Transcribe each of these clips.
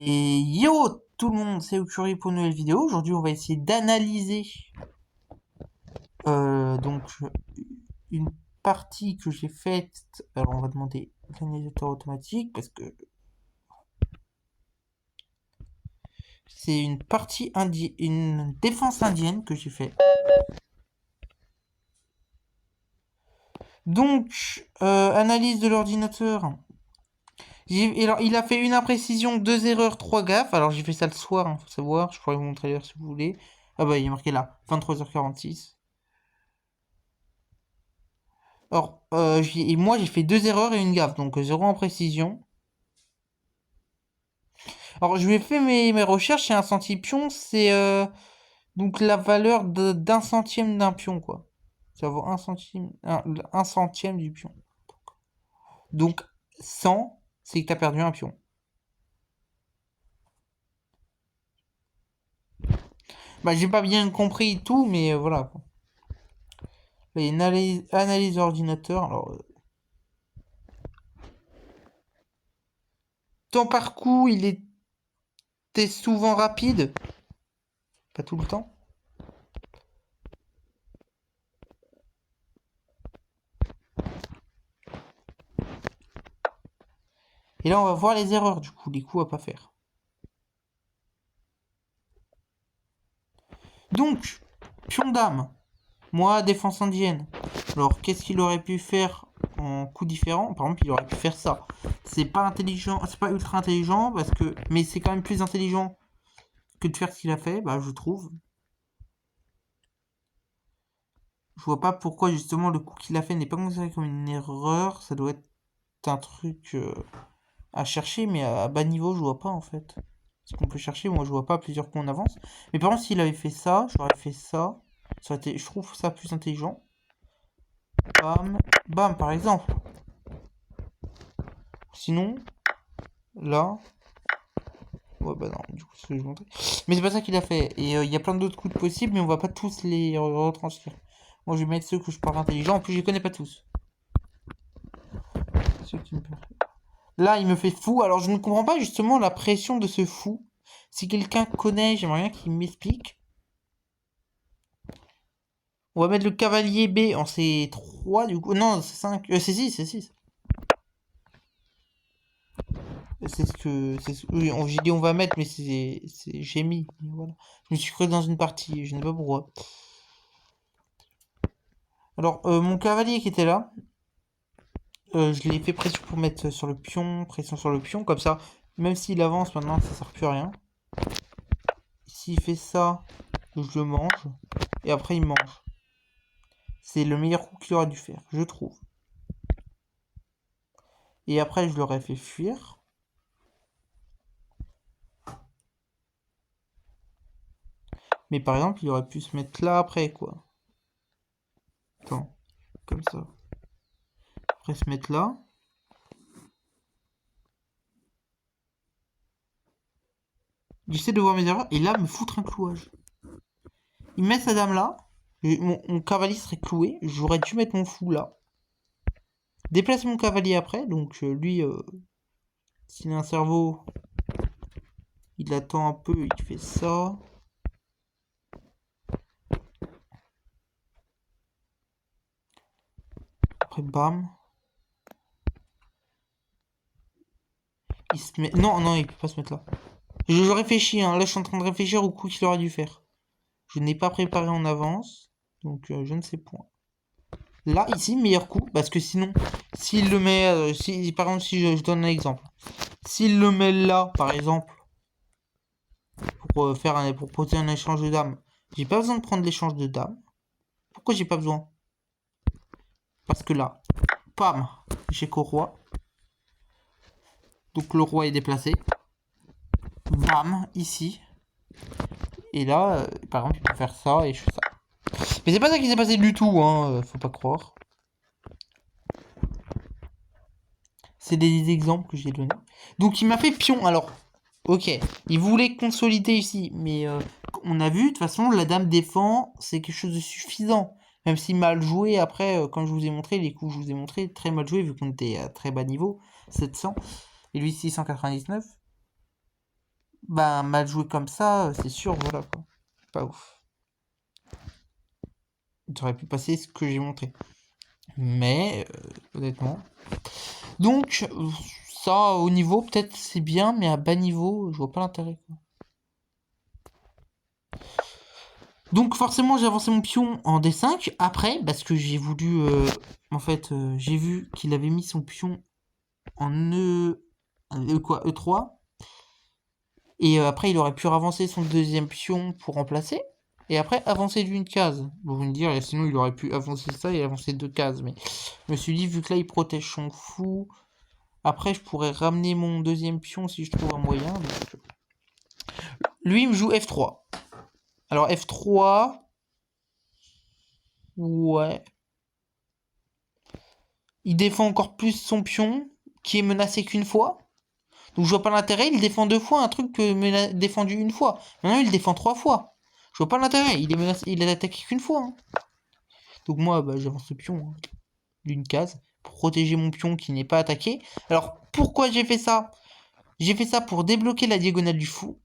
Et yo tout le monde, c'est Okuri pour une nouvelle vidéo. Aujourd'hui, on va essayer d'analyser donc une partie que j'ai faite. Alors, on va demander l'analysateur automatique parce que c'est une partie une défense indienne que j'ai fait. Donc, analyse de l'ordinateur. Alors, il a fait une imprécision, 2 erreurs, 3 gaffes. Alors, j'ai fait ça le soir, faut savoir. Je pourrais vous montrer l'ailleurs si vous voulez. Ah bah, il est marqué là, 23h46. Alors, et moi j'ai fait 2 erreurs et une gaffe, donc 0 en précision. Alors, je lui ai fait mes recherches, et un centipion, c'est donc la valeur d'un centième d'un pion, quoi. Ça vaut un centime, un centième du pion. Donc, 100, c'est que t'as perdu un pion. Bah, j'ai pas bien compris tout, mais voilà. Là, il y a une analyse ordinateur. Alors, temps par coup, il était souvent rapide. Pas tout le temps. Et là, on va voir les erreurs, du coup, les coups à pas faire. Donc, pion dame. Moi, défense indienne. Alors, qu'est-ce qu'il aurait pu faire en coup différent? Par exemple, il aurait pu faire ça. C'est pas intelligent, c'est pas ultra intelligent parce que, mais c'est quand même plus intelligent que de faire ce qu'il a fait, bah je trouve. Je vois pas pourquoi justement le coup qu'il a fait n'est pas considéré comme une erreur. Ça doit être un truc à chercher, mais à bas niveau, je vois pas en fait. Ce qu'on peut chercher, moi je vois pas plusieurs coups en avance. Mais par contre, s'il avait fait ça, j'aurais fait ça. Ça aurait été, je trouve ça plus intelligent. Bam, bam, par exemple. Sinon, là. Ouais, bah non, du coup, c'est ce que je montrais. Mais c'est pas ça qu'il a fait. Et il y a plein d'autres coups de possibles, mais on va pas tous les retranscrire. Moi, je vais mettre ceux que je parle intelligent. En plus, je les connais pas tous. Ceux qui me Là, il me fait fou. Alors, je ne comprends pas justement la pression de ce fou. Si quelqu'un connaît, j'aimerais bien qu'il m'explique. On va mettre le cavalier B en C3, du coup. Non, C5. C6, C6. C'est ce que. Oui, j'ai dit on va mettre, mais j'ai mis. Voilà. Je me suis cru dans une partie, je ne sais pas pourquoi. Alors, mon cavalier qui était là, je l'ai fait pression pour mettre sur le pion, pression sur le pion, comme ça, même s'il avance maintenant, ça sert plus à rien. S'il fait ça, je le mange, et après il mange. C'est le meilleur coup qu'il aurait dû faire, je trouve. Et après, je l'aurais fait fuir. Mais par exemple, il aurait pu se mettre là après, quoi. Attends, comme ça. Après se mettre là. J'essaie de voir mes erreurs, et là, me foutre un clouage. Il met sa dame là, mon cavalier serait cloué, j'aurais dû mettre mon fou là. Déplacer mon cavalier après, donc lui, s'il a un cerveau, il attend un peu, il fait ça. Après, bam. Il se met... Non, non, il peut pas se mettre là. Je réfléchis, hein. Là, je suis en train de réfléchir au coup qu'il aurait dû faire. Je n'ai pas préparé en avance, donc je ne sais point. Là, ici, meilleur coup, parce que sinon, s'il le met... si, par exemple, si je donne un exemple. S'il le met là, par exemple, pour poser un échange de dames, j'ai pas besoin de prendre l'échange de dames. Pourquoi j'ai pas besoin? Parce que là, pam, j'ai qu'au roi. Donc le roi est déplacé. Bam, ici. Et là, par exemple, il peut faire ça et je fais ça. Mais c'est pas ça qui s'est passé du tout, hein, faut pas croire. C'est des exemples que j'ai donnés. Donc il m'a fait pion, alors, ok, il voulait consolider ici, mais on a vu, de toute façon, la dame défend, c'est quelque chose de suffisant. Même si mal joué, après, comme je vous ai montré, les coups que je vous ai montrés, très mal joué, vu qu'on était à très bas niveau, 700, et lui 699. bah, mal joué comme ça, c'est sûr, voilà quoi. Pas ouf. J'aurais pu passer ce que j'ai montré. Mais, honnêtement. Donc, ça, au niveau, peut-être c'est bien, mais à bas niveau, je vois pas l'intérêt, quoi. Donc, forcément, j'ai avancé mon pion en D5. Après, parce que j'ai voulu... en fait, j'ai vu qu'il avait mis son pion en E3. Et après, il aurait pu avancer son deuxième pion pour remplacer. Et après, avancer d'une case. Bon, vous me dire, sinon, il aurait pu avancer ça et avancer 2 cases. Mais je me suis dit, vu que là, il protège son fou... Après, je pourrais ramener mon deuxième pion si je trouve un moyen. Donc... Lui, il me joue F3. Alors, F3... Ouais. Il défend encore plus son pion, qui est menacé qu'une fois. Donc, je vois pas l'intérêt. Il défend 2 fois un truc que défendu une fois. Maintenant, il défend 3 fois. Je vois pas l'intérêt. Il est menacé... Il a attaqué qu'une fois. Hein. Donc, moi, bah, j'avance le pion hein, d'une case pour protéger mon pion qui n'est pas attaqué. Alors, pourquoi j'ai fait ça? J'ai fait ça pour débloquer la diagonale du fou.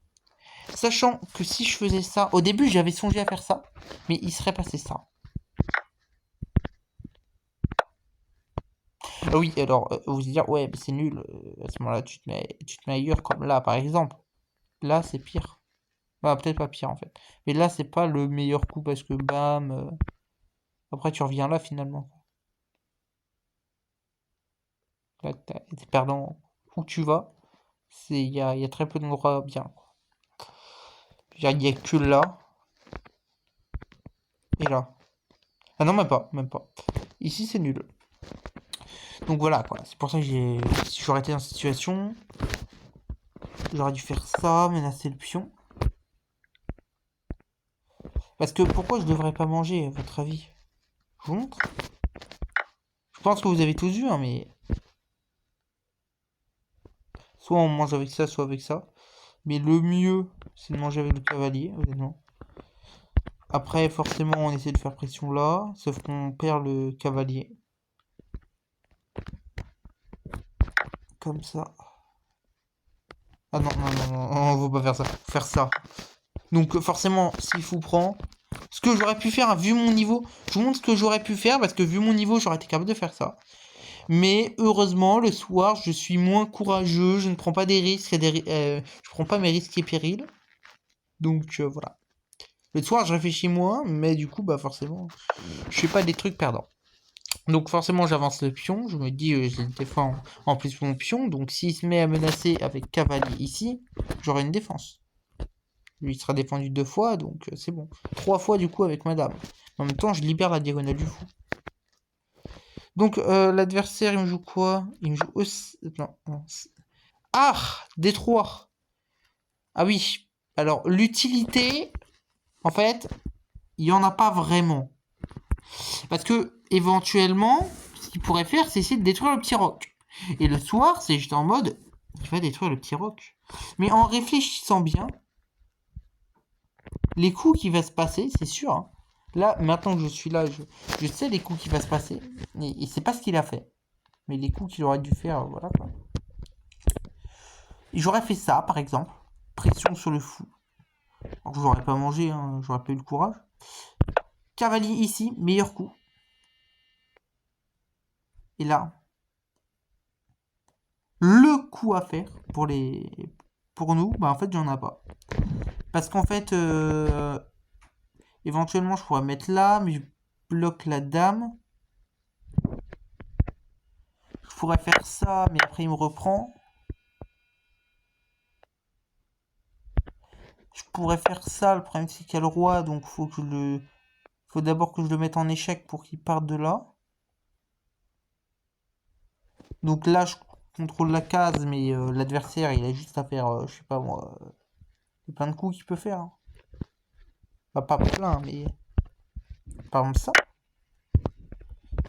Sachant que si je faisais ça... Au début, j'avais songé à faire ça. Mais il serait passé ça. Ah oui, alors, vous dire, ouais, mais c'est nul. À ce moment-là, tu te mets ailleurs, comme là, par exemple. Là, c'est pire. Bah, peut-être pas pire, en fait. Mais là, c'est pas le meilleur coup, parce que, bam... Après, tu reviens là, finalement. Là, t'es perdant où tu vas. Il y a très peu d'endroits bien. Il n'y a que là. Et là. Ah non, même pas, même pas. Ici, c'est nul. Donc voilà, quoi. C'est pour ça que si j'aurais été dans cette situation, j'aurais dû faire ça, menacer le pion. Parce que pourquoi je devrais pas manger, à votre avis? Je vous montre. Je pense que vous avez tous vu, hein, mais... Soit on mange avec ça, soit avec ça. Mais le mieux, c'est de manger avec le cavalier, honnêtement. Après, forcément, on essaie de faire pression là, sauf qu'on perd le cavalier. Comme ça. Ah non, non, non, non, on va pas faire ça. Faut faire ça. Donc forcément, s'il vous prend... Ce que j'aurais pu faire, vu mon niveau... Je vous montre ce que j'aurais pu faire, parce que vu mon niveau, j'aurais été capable de faire ça. Mais heureusement, le soir, je suis moins courageux, je ne prends pas des risques, je prends pas mes risques et périls. Donc voilà. Le soir, je réfléchis moins, mais du coup, bah forcément, je fais pas des trucs perdants. Donc forcément, j'avance le pion, je me dis, je défends en plus mon pion, donc s'il se met à menacer avec cavalier ici, j'aurai une défense. Lui, il sera défendu 2 fois, donc c'est bon. 3 fois du coup avec madame. En même temps, je libère la diagonale du fou. Donc l'adversaire, il me joue quoi? Il me joue aussi... Non, non. Ah, D3. Ah oui. Alors, l'utilité, en fait, il n'y en a pas vraiment. Parce que, éventuellement, ce qu'il pourrait faire, c'est essayer de détruire le petit roc. Et le soir, c'est juste en mode, il va détruire le petit roc. Mais en réfléchissant bien, les coups qui vont se passer, c'est sûr. Hein. Là, maintenant que je suis là, je sais les coups qui vont se passer. Et c'est pas ce qu'il a fait. Mais les coups qu'il aurait dû faire, voilà quoi. J'aurais fait ça, par exemple. Pression sur le fou. Alors que j'aurais pas mangé, hein, j'aurais pas eu le courage. Cavalier ici, meilleur coup. Et là, le coup à faire pour nous, bah en fait j'en ai pas. Parce qu'en fait, éventuellement je pourrais mettre là, mais je bloque la dame. Je pourrais faire ça, mais après il me reprend. Je pourrais faire ça, le problème c'est qu'il y a le roi, donc faut d'abord que je le mette en échec pour qu'il parte de là. Donc là je contrôle la case, mais l'adversaire il a juste à faire, je sais pas moi, plein de coups qu'il peut faire. Hein. Bah, pas plein, mais par exemple ça.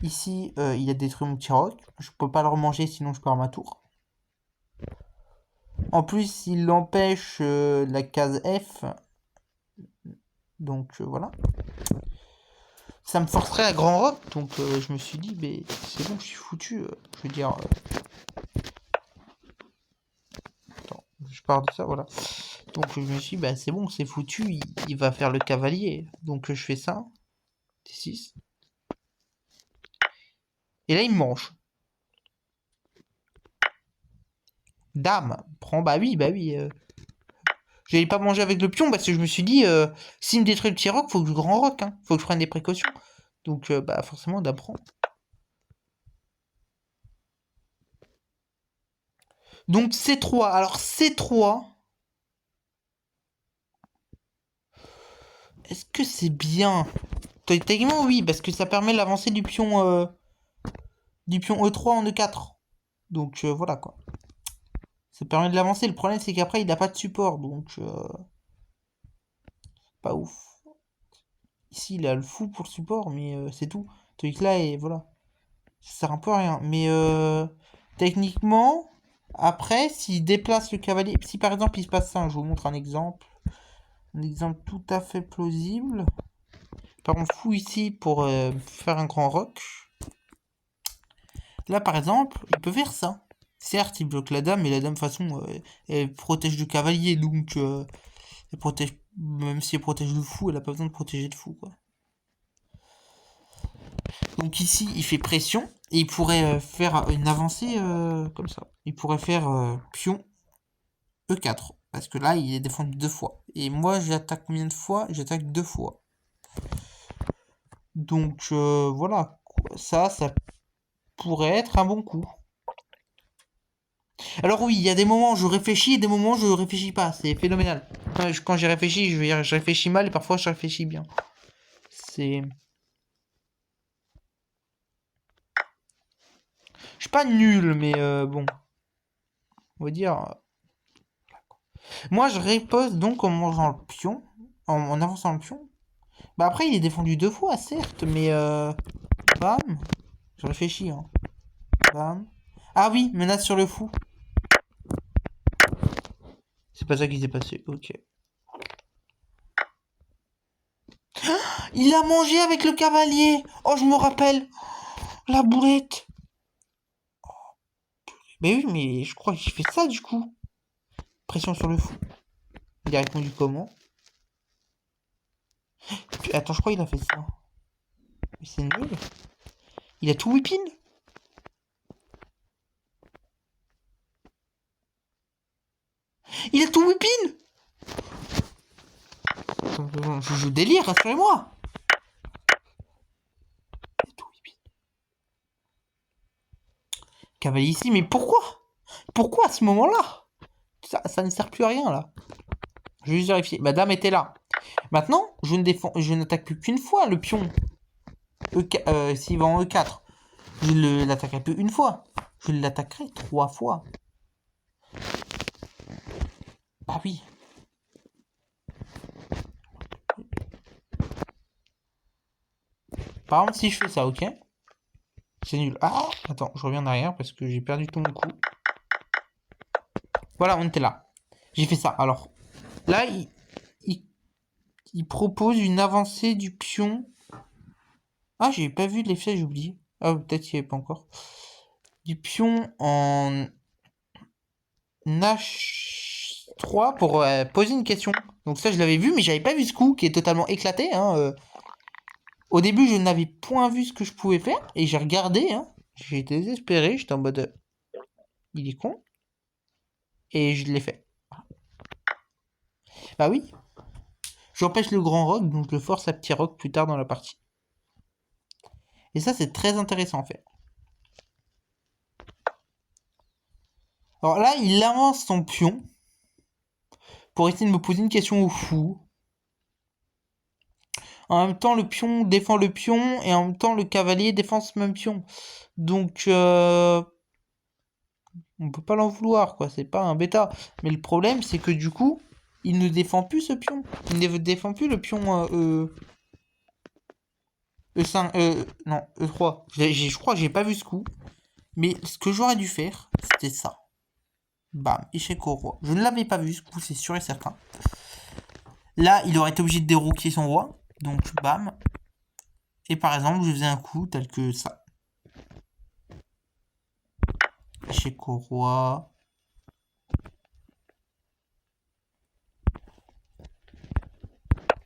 Ici, il a détruit mon petit roc. Je peux pas le remanger sinon je perds ma tour. En plus, il empêche la case F. Donc voilà. Ça me forcerait à grand roc. Donc je me suis dit, mais c'est bon, je suis foutu. Je veux dire. Attends, je pars de ça, voilà. Donc je me suis dit, bah c'est bon, c'est foutu, il va faire le cavalier. Donc je fais ça. D6. Et là, il me mange. Dame. Prends, bah oui, j'allais pas manger avec le pion parce que je me suis dit, s'il me détruit le petit roc, faut que je grand roc, hein. Faut que je prenne des précautions. Donc, bah forcément, dame prend. Donc C3. Alors C3. Est-ce que c'est bien? Techniquement, oui, parce que ça permet l'avancée du pion E3 en E4. Donc voilà quoi. Ça permet de l'avancer. Le problème, c'est qu'après, il n'a pas de support. Donc, pas ouf. Ici, il a le fou pour le support, mais c'est tout. Tandis que là, et voilà. Ça sert un peu à rien. Mais techniquement, après, s'il déplace le cavalier. Si par exemple, il se passe ça, je vous montre un exemple. Un exemple tout à fait plausible. Par exemple, fou ici pour faire un grand roc. Là, par exemple, il peut faire ça. Certes, il bloque la dame, mais la dame, de toute façon, elle protège le cavalier, donc elle protège, même si elle protège le fou, elle a pas besoin de protéger le fou, quoi. Donc ici, il fait pression, et il pourrait faire une avancée comme ça. Il pourrait faire pion E4, parce que là, il est défendu 2 fois. Et moi, j'attaque combien de fois? J'attaque 2 fois. Donc voilà, ça pourrait être un bon coup. Alors oui, il y a des moments où je réfléchis et des moments où je réfléchis pas. C'est phénoménal. Quand j'y réfléchis, je réfléchis mal et parfois je réfléchis bien. C'est... Je suis pas nul, mais bon. On va dire... Moi, je repose donc en mangeant le pion. En avançant le pion. Bah après, il est défendu 2 fois, certes, mais... Bam. Je réfléchis, hein. Bam. Ah oui, menace sur le fou. C'est pas ça qui s'est passé, ok. Il a mangé avec le cavalier. Oh, je me rappelle. La bourrette. Mais oui, mais je crois qu'il fait ça du coup. Pression sur le fou. Il a répondu comment? Puis, attends, je crois qu'il a fait ça. Mais c'est nul. Il a tout whippin. Il a tout whippin. Je délire, rassurez-moi. Il a tout whippin. Cavalier ici, mais pourquoi? Pourquoi à ce moment-là? Ça ne sert plus à rien là. Je vais juste vérifier. Madame était là. Maintenant, je n'attaque plus qu'une fois le pion. S'il va en E4, je ne l'attaquerai plus une fois. Je l'attaquerai 3 fois. Ah oui. Par exemple, si je fais ça, ok? C'est nul. Ah, attends, je reviens en arrière parce que j'ai perdu tout mon coup. Voilà, on était là. J'ai fait ça. Alors, là, il propose une avancée du pion. Ah, j'ai pas vu l'effet, j'ai oublié. Ah, peut-être qu'il n'y avait pas encore. Du pion en H3 pour poser une question. Donc ça, je l'avais vu, mais j'avais pas vu ce coup qui est totalement éclaté. Hein. Au début, je n'avais point vu ce que je pouvais faire. Et j'ai regardé. Hein. J'ai été désespéré. J'étais en mode... il est con. Et je l'ai fait. Bah oui. J'empêche le grand rock, donc je le force à petit rock plus tard dans la partie. Et ça, c'est très intéressant en fait. Alors là, il avance son pion pour essayer de me poser une question au fou. En même temps, le pion défend le pion et en même temps, le cavalier défend ce même pion. Donc, on peut pas l'en vouloir, quoi. C'est pas un bêta. Mais le problème, c'est que du coup, il ne défend plus ce pion. Il ne défend plus le pion E5, non, E3. Je crois que j'ai pas vu ce coup. Mais ce que j'aurais dû faire, c'était ça. Bam, échec au roi. Je ne l'avais pas vu ce coup, c'est sûr et certain. Là, il aurait été obligé de déroquer son roi. Donc, bam. Et par exemple, je faisais un coup tel que ça. Échec au roi.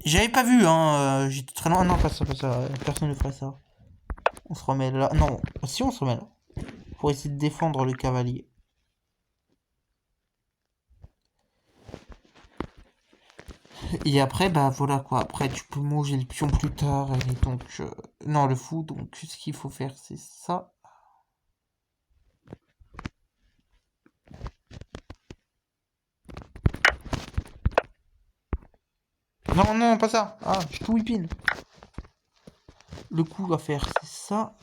J'avais pas vu, hein. J'étais très loin. Non, pas ça, pas ça. Personne ne ferait ça. On se remet là. Non, si on se remet là. Pour essayer de défendre le cavalier. Et après, bah voilà quoi. Après, tu peux manger le pion plus tard. Et donc. Non, le fou. Donc, ce qu'il faut faire, c'est ça. Non, non, pas ça. Ah, je suis tout whipping. Le coup à faire, c'est ça.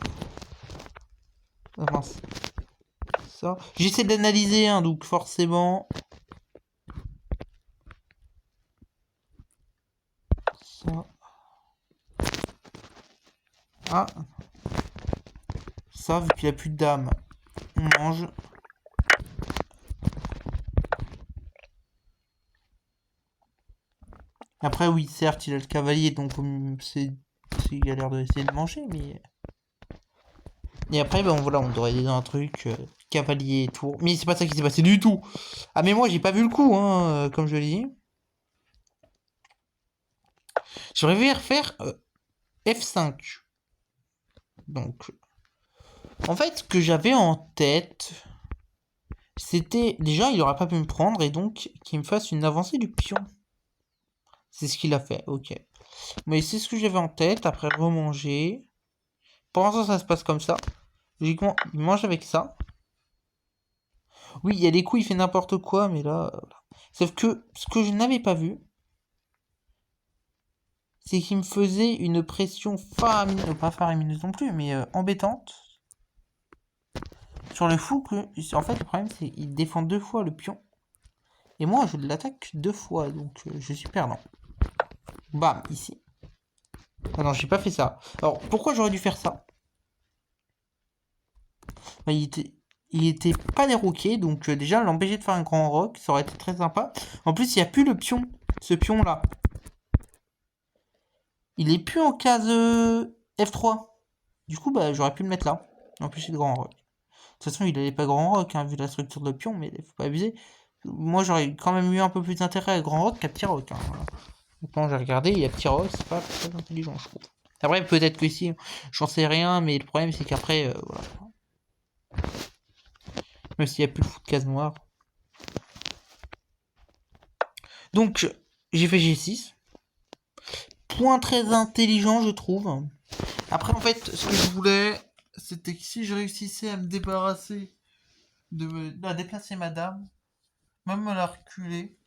Ah, mince. Ça. J'essaie d'analyser, hein, donc forcément. Ça. Ah. Ça, vu qu'il a plus de dames, on mange. Après, oui, certes, il a le cavalier, donc il a l'air d'essayer de manger, mais. Et après, ben voilà, on devrait aller dans un truc, cavalier, tour. Mais c'est pas ça qui s'est passé du tout. Ah, mais moi, j'ai pas vu le coup, hein, comme je l'ai dit. J'aurais voulu refaire F5. Donc, en fait, ce que j'avais en tête, c'était. Déjà, il aurait pas pu me prendre, et donc, qu'il me fasse une avancée du pion. C'est ce qu'il a fait, ok. Mais c'est ce que j'avais en tête, après remanger. Pour l'instant, ça se passe comme ça. Logiquement, il mange avec ça. Oui, il y a des coups, il fait n'importe quoi, mais là. Voilà. Sauf que ce que je n'avais pas vu, c'est qu'il me faisait une pression faramineuse, pas faramineuse non plus, mais embêtante. Sur le fou que. En fait, le problème, c'est qu'il défend 2 fois le pion. Et moi, je l'attaque 2 fois, donc je suis perdant. Bam, ici. Ah non, j'ai pas fait ça. Alors, pourquoi j'aurais dû faire ça? Bah, il était pas déroqué, donc déjà l'empêcher de faire un grand rock, ça aurait été très sympa. En plus, il n'y a plus le pion, ce pion là. Il est plus en case F3. Du coup, bah, j'aurais pu le mettre là, empêcher de grand rock. De toute façon, il allait pas grand rock, hein, vu la structure de pion, mais il faut pas abuser. Moi, j'aurais quand même eu un peu plus d'intérêt à grand rock qu'à petit rock. Hein, voilà. Maintenant, j'ai regardé, il y a petit rock, c'est pas très intelligent, je trouve. Après, peut-être que si, j'en sais rien, mais le problème, c'est qu'après, voilà. Même s'il n'y a plus le foot case noire. Donc, j'ai fait G6. Point très intelligent, je trouve. Après, en fait, ce que je voulais, c'était que si je réussissais à me débarrasser à déplacer madame, même à la reculer,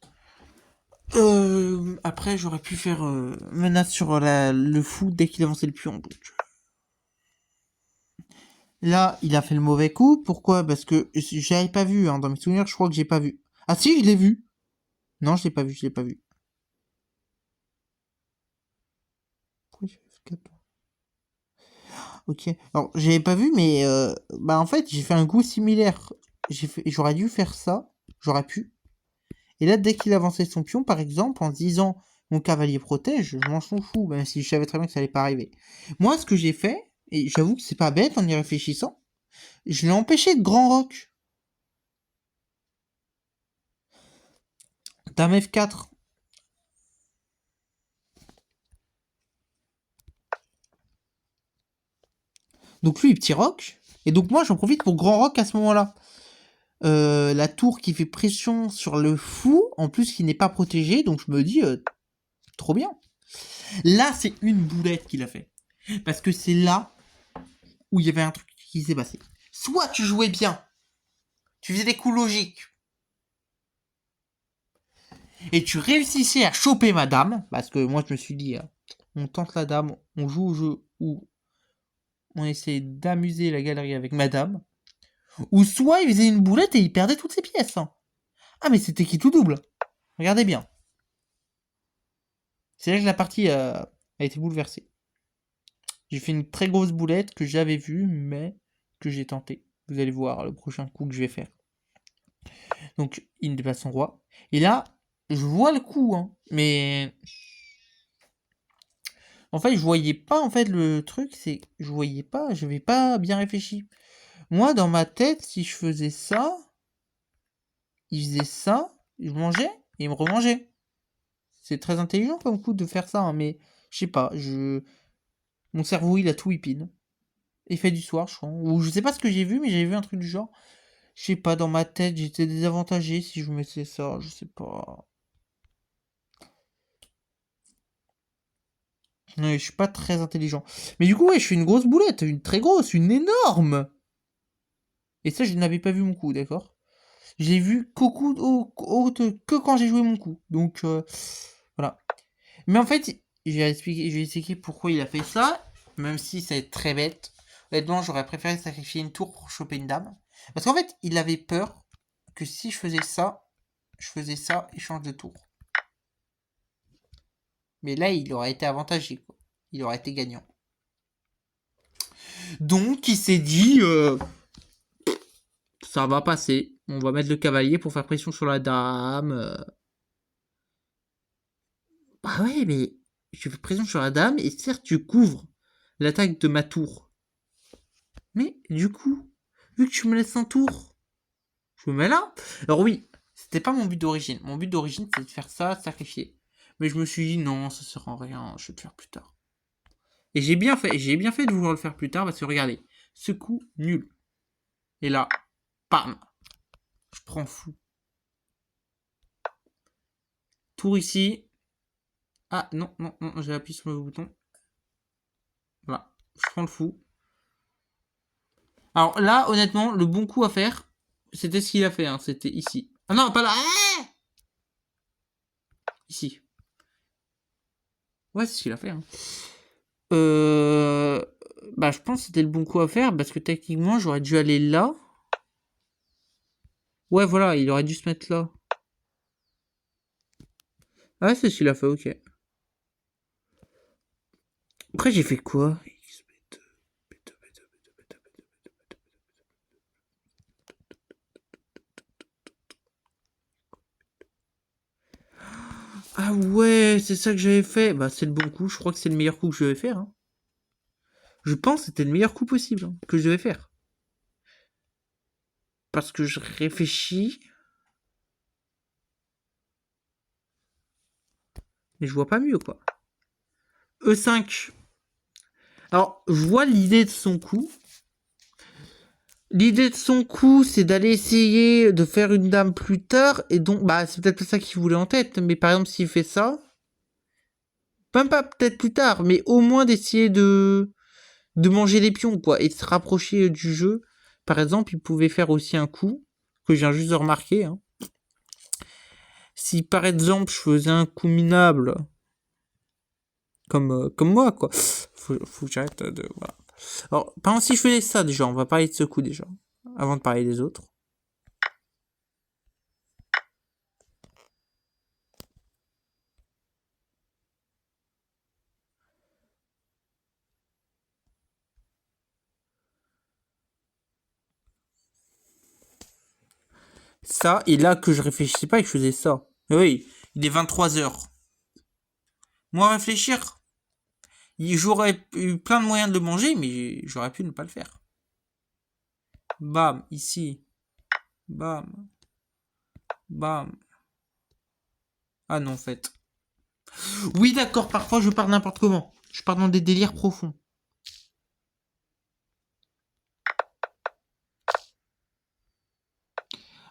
après, j'aurais pu faire menace sur le fou dès qu'il avançait le pion. Donc. Là, il a fait le mauvais coup. Pourquoi? Parce que j'avais pas vu. Hein, dans mes souvenirs, je crois que j'ai pas vu. Ah si, je l'ai vu. Non, je l'ai pas vu, je l'ai pas vu. Pourquoi j'ai fait F4? Ok. Alors, j'avais pas vu, mais bah en fait, j'ai fait un coup similaire. J'aurais dû faire ça. J'aurais pu. Et là, dès qu'il avançait son pion, par exemple, en se disant mon cavalier protège, je m'en fous, même si je savais très bien que ça allait pas arriver. Moi, ce que j'ai fait, et j'avoue que c'est pas bête en y réfléchissant, je l'ai empêché de grand rock. Dame F4. Donc lui, petit rock. Et donc moi, j'en profite pour grand rock à ce moment-là. La tour qui fait pression sur le fou, en plus qui n'est pas protégé, donc je me dis, trop bien. Là, c'est une boulette qu'il a fait. Parce que c'est là où il y avait un truc qui s'est passé. Soit tu jouais bien, tu faisais des coups logiques, et tu réussissais à choper ma dame, parce que moi je me suis dit, on tente la dame, on joue au jeu où on essaie d'amuser la galerie avec madame, ou soit il faisait une boulette et il perdait toutes ses pièces. Hein. Ah mais c'était qui tout double. Regardez bien. C'est là que la partie a été bouleversée. J'ai fait une très grosse boulette que j'avais vue, mais que j'ai tenté. Vous allez voir le prochain coup que je vais faire. Donc il ne dépasse son roi. Et là, je vois le coup, hein, mais en fait, je voyais pas, en fait, le truc, c'est je voyais pas, j'avais pas bien réfléchi. Moi, dans ma tête, si je faisais ça, il faisait ça, je mangeais, et il me remangeait. C'est très intelligent comme coup de faire ça, hein, mais je sais pas, mon cerveau il a tout whippin. Effet du soir, je crois. Ou je sais pas ce que j'ai vu, mais j'ai vu un truc du genre. Je sais pas, dans ma tête, j'étais désavantagé si je mettais ça, je sais pas. Ouais, je suis pas très intelligent. Mais du coup, ouais, je suis une grosse boulette, une très grosse, une énorme. Et ça, je n'avais pas vu mon coup, d'accord? J'ai vu que quand j'ai joué mon coup. Donc, voilà. Mais en fait, je vais expliquer pourquoi il a fait ça, même si c'est très bête. Honnêtement, j'aurais préféré sacrifier une tour pour choper une dame. Parce qu'en fait, il avait peur que si je faisais ça et change de tour. Mais là, il aurait été avantagé, quoi. Il aurait été gagnant. Donc, il s'est dit, ça va passer. On va mettre le cavalier pour faire pression sur la dame. Bah ouais, mais je fais pression sur la dame et certes, tu couvres l'attaque de ma tour. Mais du coup, vu que tu me laisses un tour, je me mets là. Alors oui, c'était pas mon but d'origine. Mon but d'origine, c'est de faire ça, sacrifier. Mais je me suis dit, non, ça sert à rien, je vais le faire plus tard. Et j'ai bien fait de vouloir le faire plus tard parce que regardez, ce coup, nul. Et là, bam, je prends fou. Tour ici. Ah non, non, non, j'ai appuyé sur le bouton. Voilà, je prends le fou. Alors là, honnêtement, le bon coup à faire, c'était ce qu'il a fait, hein, c'était ici. Ah non, pas là. Ici. Ouais, c'est ce qu'il a fait. Hein. Bah, je pense que c'était le bon coup à faire parce que techniquement, j'aurais dû aller là. Ouais, voilà, il aurait dû se mettre là. Ah, c'est ce qu'il a fait, ok. Après, j'ai fait quoi? Ah ouais, c'est ça que j'avais fait. Bah, c'est le bon coup. Je crois que c'est le meilleur coup que je devais faire. Hein. Je pense que c'était le meilleur coup possible hein, que je devais faire. Parce que je réfléchis. Mais je vois pas mieux, quoi. E5. Alors, je vois l'idée de son coup. L'idée de son coup, c'est d'aller essayer de faire une dame plus tard. Et donc, bah, c'est peut-être pas ça qu'il voulait en tête. Mais par exemple, s'il fait ça. Même pas peut-être plus tard, mais au moins d'essayer de manger les pions, quoi. Et de se rapprocher du jeu. Par exemple, il pouvait faire aussi un coup. Que je viens juste de remarquer, hein. Si par exemple je faisais un coup minable comme moi quoi, faut que j'arrête de voilà. Alors par exemple si je faisais ça déjà, on va parler de ce coup déjà, avant de parler des autres. Ça et là que je réfléchissais pas et que je faisais ça. Et oui, il est 23h. Moi réfléchir, j'aurais eu plein de moyens de le manger, mais j'aurais pu ne pas le faire. Bam, ici. Bam. Bam. Ah non, en fait. Oui, d'accord, parfois je pars n'importe comment. Je pars dans des délires profonds.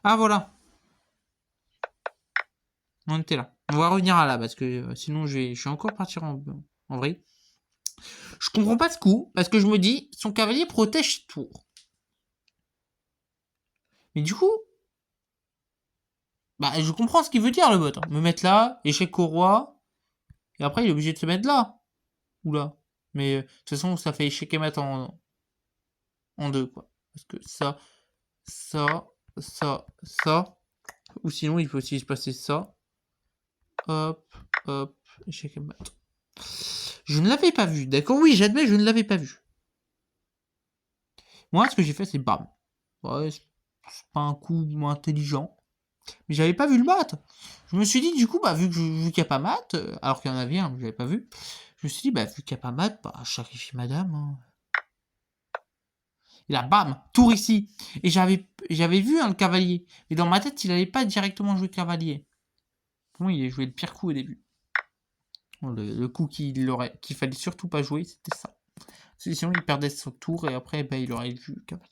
Ah voilà, on était là. On va revenir à là parce que sinon je vais encore partir en vrai. Je comprends pas ce coup parce que je me dis son cavalier protège tour. Mais du coup, bah je comprends ce qu'il veut dire le bot. Hein. Me mettre là, échec au roi, et après il est obligé de se mettre là ou là. Mais de toute façon ça fait échec et mat en deux quoi. Parce que ça, ça, ou sinon il peut aussi se passer ça. Hop, hop, échec et mat. Je ne l'avais pas vu, d'accord. Oui, j'admets, je ne l'avais pas vu. Moi, ce que j'ai fait, c'est bam. Ouais, c'est pas un coup intelligent. Mais j'avais pas vu le mat. Je me suis dit, du coup, bah, vu qu'il n'y a pas mat, alors qu'il y en avait un, que j'avais pas vu, je me suis dit, bah, vu qu'il n'y a pas mat, bah, je sacrifie madame. Hein. Et là, bam, tour ici. Et j'avais vu hein, le cavalier. Mais dans ma tête, il n'allait pas directement jouer cavalier. Pour moi, il a joué le pire coup au début. Le coup qu'il fallait surtout pas jouer, c'était ça. Parce que sinon, il perdait son tour et après, il aurait eu cavalier.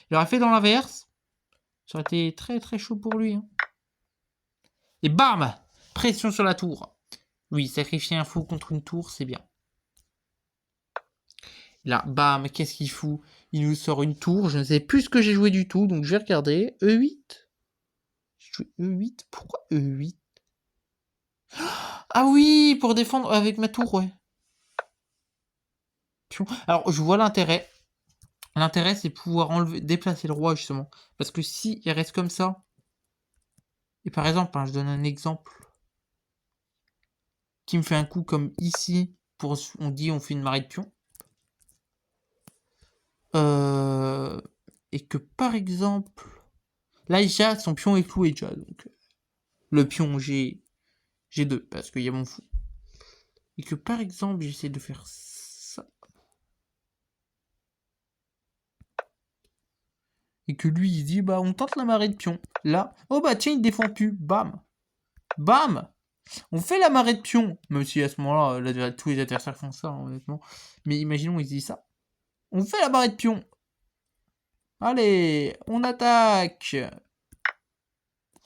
Il aurait fait dans l'inverse. Ça aurait été très très chaud pour lui. Hein. Et bam! Pression sur la tour. Oui, sacrifier un fou contre une tour, c'est bien. Là, bam, qu'est-ce qu'il fout? Il nous sort une tour. Je ne sais plus ce que j'ai joué du tout, donc je vais regarder. E8. J'ai joué E8. Pourquoi E8? Ah oui, pour défendre avec ma tour, ouais. Alors, je vois l'intérêt. L'intérêt, c'est pouvoir déplacer le roi, justement. Parce que si il reste comme ça, et par exemple, je donne un exemple, qui me fait un coup comme ici, on fait une marée de pion. Et que par exemple, là, déjà, son pion est cloué déjà. Donc, le pion G2, parce qu'il y a mon fou. Et que par exemple, j'essaie de faire ça. Et que lui, il dit, on tente la marée de pion. Là, tiens, il défend plus. Bam. Bam. On fait la marée de pion. Même si à ce moment-là, tous les adversaires font ça, hein, honnêtement. Mais imaginons, ils disent ça. On fait la marée de pion. Allez, on attaque.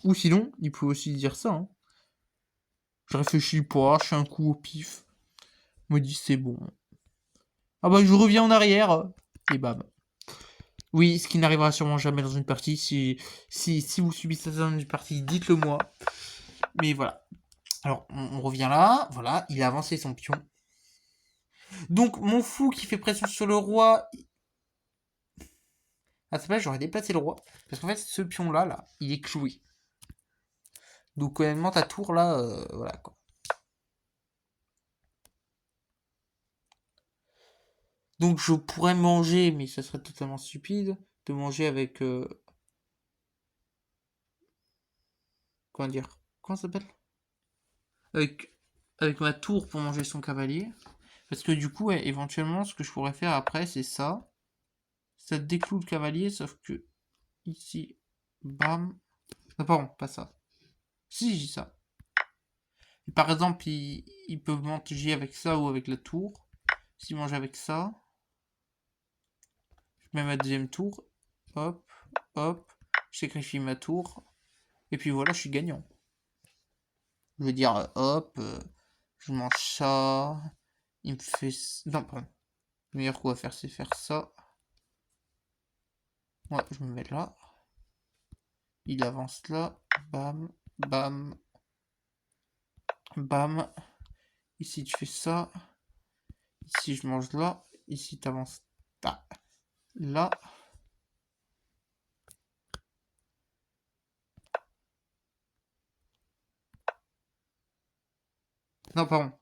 Ou sinon, il peut aussi dire ça. Hein. Je réfléchis pas, je fais un coup au pif. Je me dis, c'est bon. Je reviens en arrière. Et bam. Oui, ce qui n'arrivera sûrement jamais dans une partie. Si vous subissez ça dans une partie, dites-le moi. Mais voilà. Alors, on revient là. Voilà, il a avancé son pion. Donc, mon fou qui fait pression sur le roi. À sa place, j'aurais déplacé le roi. Parce qu'en fait, ce pion-là, il est cloué. Donc, honnêtement, ta tour, là, voilà, quoi. Donc, je pourrais manger, mais ça serait totalement stupide, de manger avec... Comment dire? Comment ça s'appelle? Avec ma tour pour manger son cavalier. Parce que du coup, éventuellement, ce que je pourrais faire après, c'est ça. Ça décloue le cavalier, sauf que... Ici, bam... Non, pardon, pas ça. Si, j'ai ça. Et par exemple, il peut manger avec ça ou avec la tour. S'il mange avec ça, je mets ma deuxième tour. Hop, hop. Je sacrifie ma tour. Et puis voilà, je suis gagnant. Je veux dire, hop, je mange ça. Il me fait... Non, pardon. Le meilleur coup à faire, c'est faire ça. Ouais, je me mets là. Il avance là. Bam, bam. Bam. Ici, tu fais ça. Ici, je mange là. Ici, tu avances là. Non, pardon.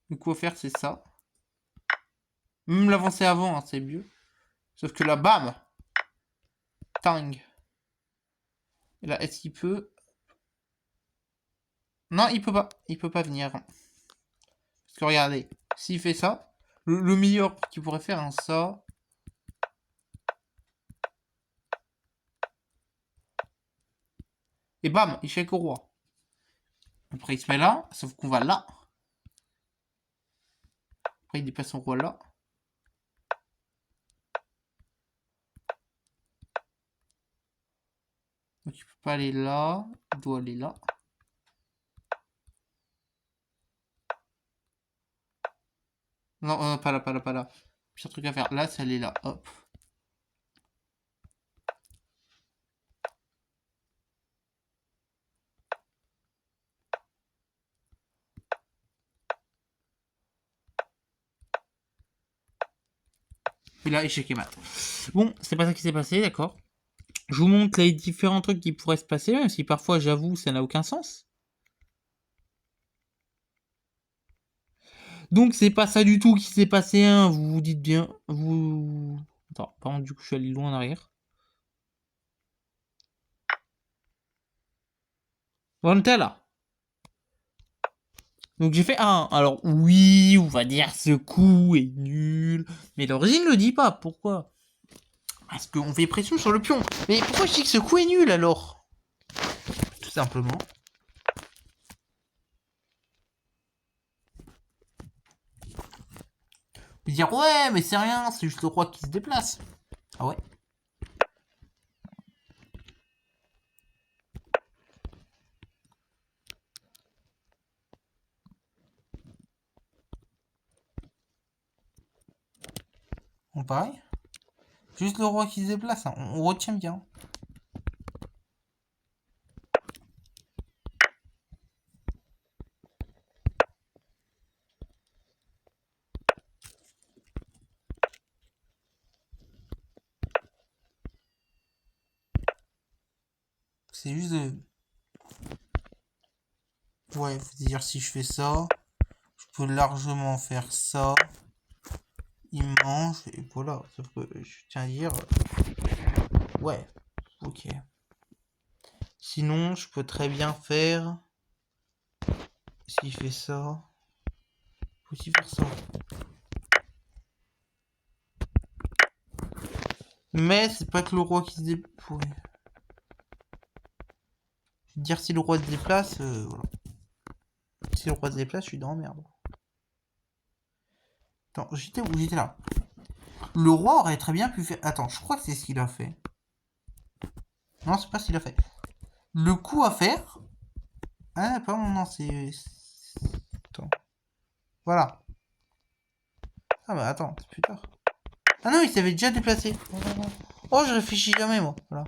Le coup à faire, c'est ça. Même l'avancer avant, hein, c'est mieux. Sauf que là, bam. Tang. Et là, est-ce qu'il peut... Non, il peut pas. Il peut pas venir. Parce que regardez, s'il fait ça, le meilleur qu'il pourrait faire, hein, ça... Et bam, échec au roi. Après, il se met là, sauf qu'on va là. Après, il déplace son roi là. Donc, il peut pas aller là. Il doit aller là. Non, pas là, pas là, pas là. Pire truc à faire. Là, c'est aller là. Hop. Et là, échec et mat. Bon, c'est pas ça qui s'est passé, d'accord. Je vous montre les différents trucs qui pourraient se passer, même si parfois, j'avoue, ça n'a aucun sens. Donc, c'est pas ça du tout qui s'est passé, hein. Vous vous dites bien. Attends, par contre, du coup, je suis allé loin en arrière. On était là. Donc j'ai fait 1. Alors oui, on va dire ce coup est nul. Mais l'origine ne le dit pas. Pourquoi? Parce qu'on fait pression sur le pion. Mais pourquoi je dis que ce coup est nul alors? Tout simplement. peut dire ouais, mais c'est rien, c'est juste le roi qui se déplace. Ah ouais. Bon, pareil. Juste le roi qui se déplace, hein. On retient bien. C'est juste de... Ouais, faut dire si je fais ça, je peux largement faire ça. Il mange, et voilà. Sauf que je tiens à dire... Ouais, ok. Sinon, je peux très bien faire... Si je fais ça... Je peux aussi faire ça. Mais c'est pas que le roi qui se déplace... Ouais. Je veux dire, si le roi se déplace... voilà. Si le roi se déplace, je suis dans la merde. Attends, j'étais où? J'étais là. Le roi aurait très bien pu faire... Attends, je crois que c'est ce qu'il a fait. Non, c'est pas ce qu'il a fait. Le coup à faire... Ah, pas non, c'est... Attends. Voilà. Ah bah attends, c'est plus tard. Ah non, il s'avait déjà déplacé. Oh, je réfléchis jamais, moi. Voilà.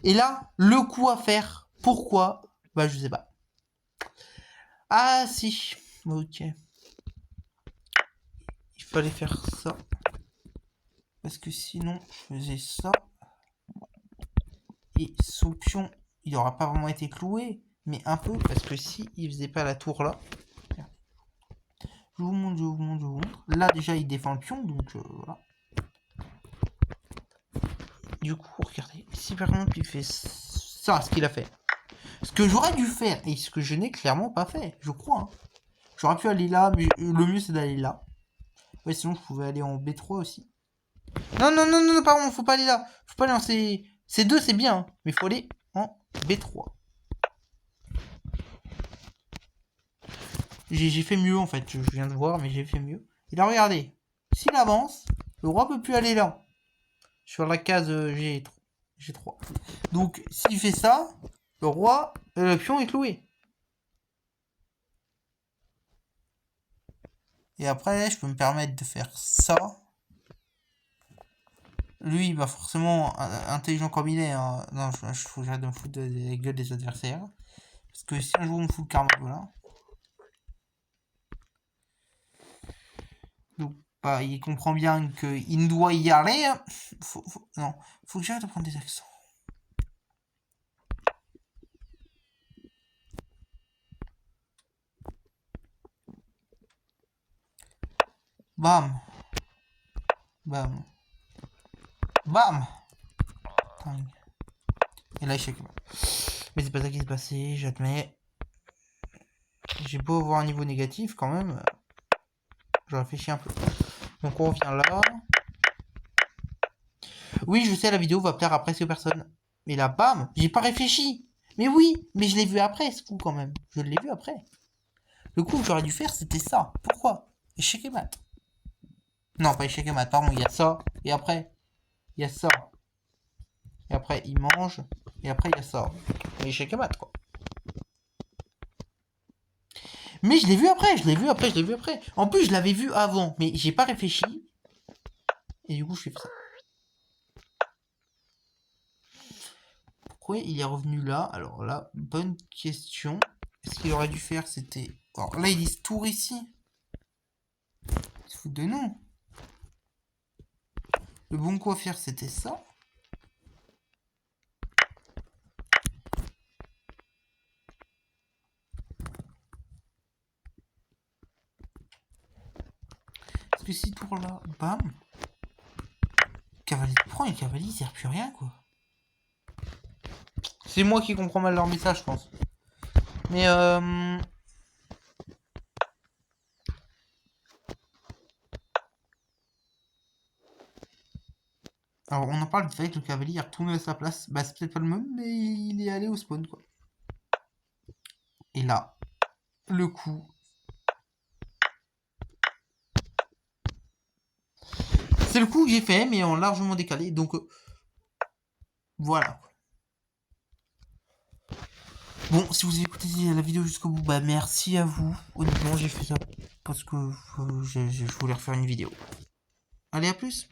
Et là, le coup à faire. Pourquoi? Bah, je sais pas. Ah, si. Ok. Il fallait faire ça. Parce que sinon, je faisais ça. Et son pion, il aura pas vraiment été cloué. Mais un peu, parce que si il faisait pas la tour là. Je vous montre, je vous montre, je vous montre. Là, déjà, il défend le pion, donc voilà. Du coup, regardez. Si par exemple, il fait ça, ce qu'il a fait. Ce que j'aurais dû faire, et ce que je n'ai clairement pas fait, je crois. Hein. J'aurais pu aller là, mais le mieux, c'est d'aller là. Ouais, sinon, je pouvais aller en B3 aussi. Non, non, non, non, pardon, faut pas aller là. Faut pas aller en C2, c'est bien, hein, mais faut aller en B3. J'ai fait mieux, en fait. Je viens de voir, mais j'ai fait mieux. Et là, regardez. S'il avance, le roi peut plus aller là. Sur la case G3. Donc, s'il fait ça, le roi, le pion est cloué. Et après, je peux me permettre de faire ça. Lui, bah forcément, intelligent comme il est, hein. Non, faut que j'arrête de me foutre de la gueule des adversaires. Parce que si un jour on me fout le karma, voilà. Donc, bah, il comprend bien qu'il doit y aller. Hein. Non, faut que j'arrête de prendre des accents. Bam. Bam. Bam. Dingue. Et là, échec. Mais c'est pas ça qui s'est passé, j'admets. J'ai beau avoir un niveau négatif quand même. Je réfléchis un peu. Donc on revient là. Oui, je sais, la vidéo va plaire à presque personne. Mais là, bam, j'ai pas réfléchi. Mais oui, mais je l'ai vu après ce coup quand même. Je l'ai vu après. Le coup que j'aurais dû faire, c'était ça. Pourquoi? Échec et mat. Non, pas échec et mat, pardon, il y a ça. Et après, il y a ça. Et après, il mange. Et après, il y a ça. Mais échec et mat, quoi. Mais je l'ai vu après, je l'ai vu après, je l'ai vu après. En plus, je l'avais vu avant, mais j'ai pas réfléchi. Et du coup, je fais ça. Pourquoi il est revenu là? Alors là, bonne question. Ce qu'il aurait dû faire, c'était... Alors là, ils disent tour ici. Ils se foutent de nous. Le bon coup à faire, c'était ça. Parce que si tour là, bam. Cavalier prend et cavalier, il sert plus à rien, quoi. C'est moi qui comprends mal leur message, je pense. Mais alors, on en parle vite fait que le cavalier est retourné à sa place. Bah, c'est peut-être pas le même, mais il est allé au spawn, quoi. Et là, le coup. C'est le coup que j'ai fait, mais en largement décalé. Donc, voilà. Bon, si vous avez écouté la vidéo jusqu'au bout, bah merci à vous. Honnêtement, j'ai fait ça parce que je voulais refaire une vidéo. Allez, à plus!